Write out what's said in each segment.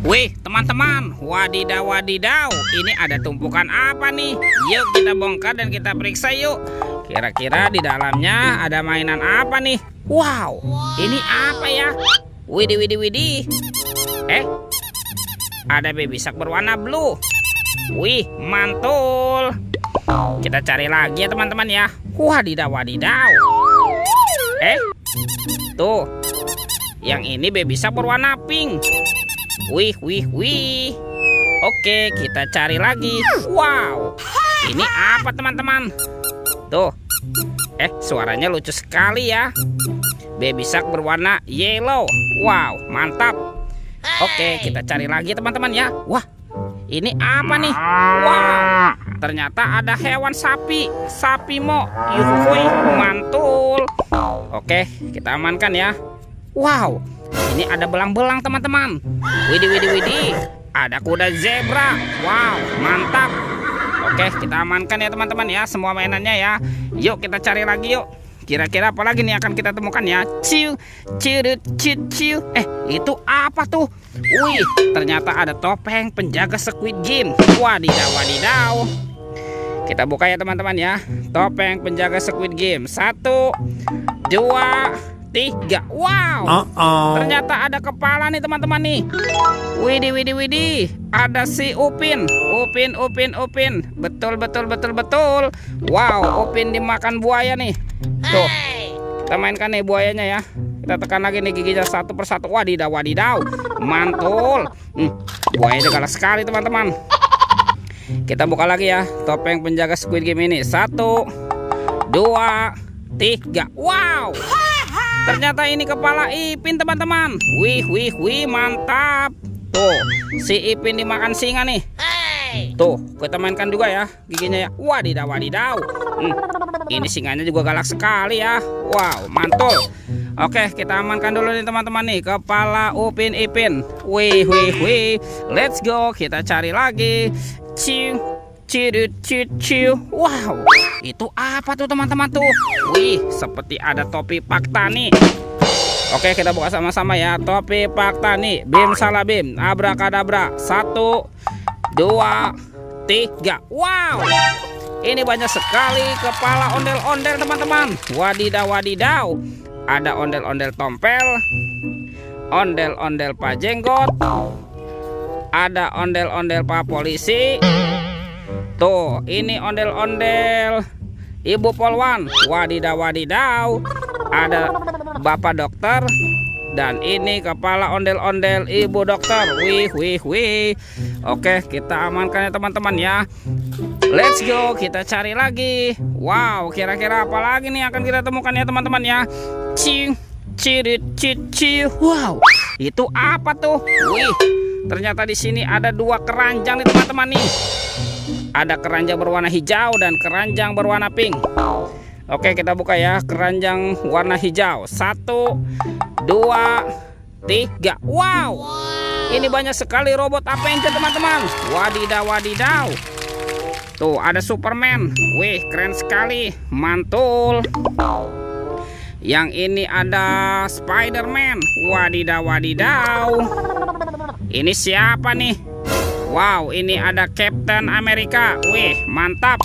Wih, teman-teman, wadidaw wadidaw, ini ada tumpukan apa nih? Yuk kita bongkar dan kita periksa yuk. Kira-kira di dalamnya ada mainan apa nih? Wow, ini apa ya? Widih, widih, widih. Ada baby shark berwarna blue. Wih, mantul. Kita cari lagi ya teman-teman ya. Wadidaw wadidaw. Tuh, yang ini baby shark berwarna pink. Wih, wih, wih. Oke, kita cari lagi. Wow, ini apa teman-teman? Tuh, suaranya lucu sekali ya. Baby shark berwarna yellow. Wow, mantap. Oke, kita cari lagi teman-teman ya. Wah, ini apa nih? Wow, ternyata ada hewan sapi. Sapi mo. Yuhui, mantul. Oke, kita amankan ya. Wow, ini ada belang-belang teman-teman. Widih, widih, widih. Ada kuda zebra. Wow, mantap. Oke, kita amankan ya teman-teman ya, semua mainannya ya. Yuk kita cari lagi yuk. Kira-kira apa lagi nih akan kita temukan ya? Ciu, cirut, ciu. Itu apa tuh? Wih, ternyata ada topeng penjaga Squid Game. Wadidaw, wadidaw. Kita buka ya teman-teman ya. Topeng penjaga Squid Game. 1, 2, 3. Wow, ternyata ada kepala nih teman-teman nih. Widih, widih, widih. Ada si Upin. Upin. Betul. Wow, Upin dimakan buaya nih. Tuh, kita mainkan nih buayanya ya. Kita tekan lagi nih giginya satu persatu. Wadidaw, wadidaw. Mantul. Buayanya galak sekali teman-teman. Kita buka lagi ya topeng penjaga Squid Game ini. 1, 2, 3. Wow, ternyata ini kepala Ipin teman-teman. Wih, mantap. Tuh, si Ipin dimakan singa nih. Tuh, kita mainkan juga ya giginya ya. Wadidaw, wadidaw. Ini singanya juga galak sekali ya. Wow, mantul. Oke, kita amankan dulu nih teman-teman nih kepala Upin Ipin. Wih. Let's go, kita cari lagi. Ciu. Wow, itu apa tuh teman-teman tuh? Wih, seperti ada topi Pak Tani. Oke, kita buka sama-sama ya. Topi Pak Tani. Bim salah bim. Abrakadabra. 1, 2, 3. Wow, ini banyak sekali kepala ondel-ondel teman-teman. Wadidaw, wadidaw. Ada ondel-ondel tompel, ondel-ondel Pak Jenggot, ada ondel-ondel Pak Polisi. Tuh, ini ondel-ondel Ibu Polwan. Wadidaw, wadidaw. Ada Bapak Dokter. Dan ini kepala ondel-ondel Ibu Dokter. Wih. Oke, kita amankan ya teman-teman ya. Let's go, kita cari lagi. Wow, kira-kira apa lagi nih akan kita temukan ya teman-teman ya. Ciu. Wow, itu apa tuh? Wih, ternyata di sini ada 2 keranjang nih teman-teman nih. Ada keranjang berwarna hijau dan keranjang berwarna pink. Oke, kita buka ya keranjang warna hijau. 1, 2, 3. Wow, ini banyak sekali robot Avenger teman-teman. Wadidaw, wadidaw. Tuh, ada Superman. Wih, keren sekali. Mantul. Yang ini ada Spider-Man. Wadidaw, wadidaw. Ini siapa nih? Wow, ini ada Captain America. Wih, mantap.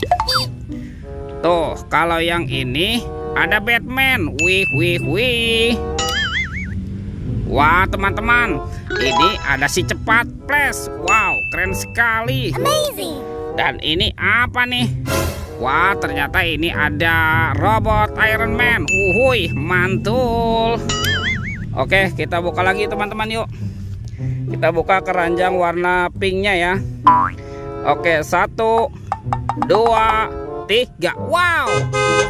Tuh, kalau yang ini ada Batman. Wih. Wah, teman-teman, ini ada si cepat Flash. Wow, keren sekali. Amazing. Dan ini apa nih? Wah, ternyata ini ada robot Iron Man. Wuhui, mantul. Oke, kita buka lagi teman-teman yuk. Kita buka keranjang warna pinknya ya. Oke, 1, 2, 3. Wow,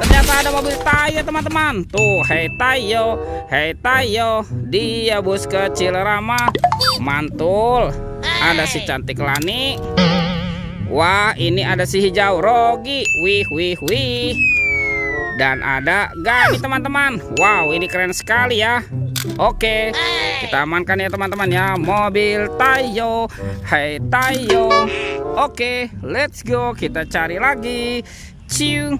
ternyata ada mobil Tayo teman-teman. Tuh, hey Tayo, dia bus kecil ramah. Mantul. Ada si cantik Lani. Wah, ini ada si hijau Rogi. Wih. Dan ada Gani teman-teman. Wow, ini keren sekali ya. Oke, kita amankan ya teman-teman ya. Mobil Tayo. Hey Tayo. Oke, let's go. Kita cari lagi. Ciu.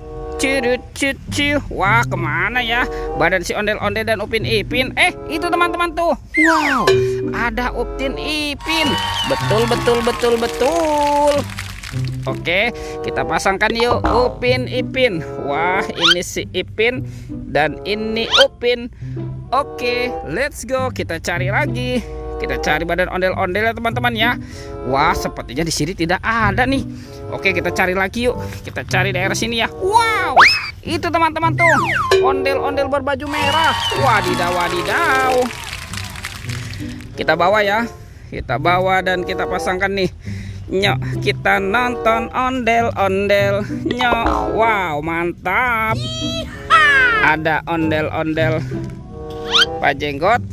Wah, kemana ya badan si ondel-ondel dan Upin Ipin? Itu teman-teman tuh. Wow, ada Upin Ipin. Betul. Oke, kita pasangkan yuk Upin Ipin. Wah, ini si Ipin dan ini Upin. Oke, let's go. Kita cari lagi. Kita cari badan ondel-ondel ya teman-teman ya. Wah, sepertinya di sini tidak ada nih. Oke, kita cari lagi yuk. Kita cari daerah sini ya. Wow, itu teman-teman tuh ondel-ondel berbaju merah. Wadidaw. Kita bawa ya. Kita bawa dan kita pasangkan nih. Nyok, kita nonton ondel-ondel. Nyok, wow, mantap. Ada ondel-ondel Pak Jenggot.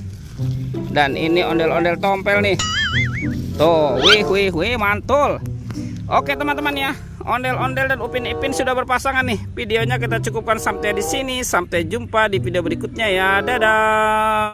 Dan ini ondel-ondel tompel nih. Tuh, wih, mantul. Oke teman-teman ya, ondel-ondel dan Upin Ipin sudah berpasangan nih. Videonya kita cukupkan sampai di sini. Sampai jumpa di video berikutnya ya. Dadah.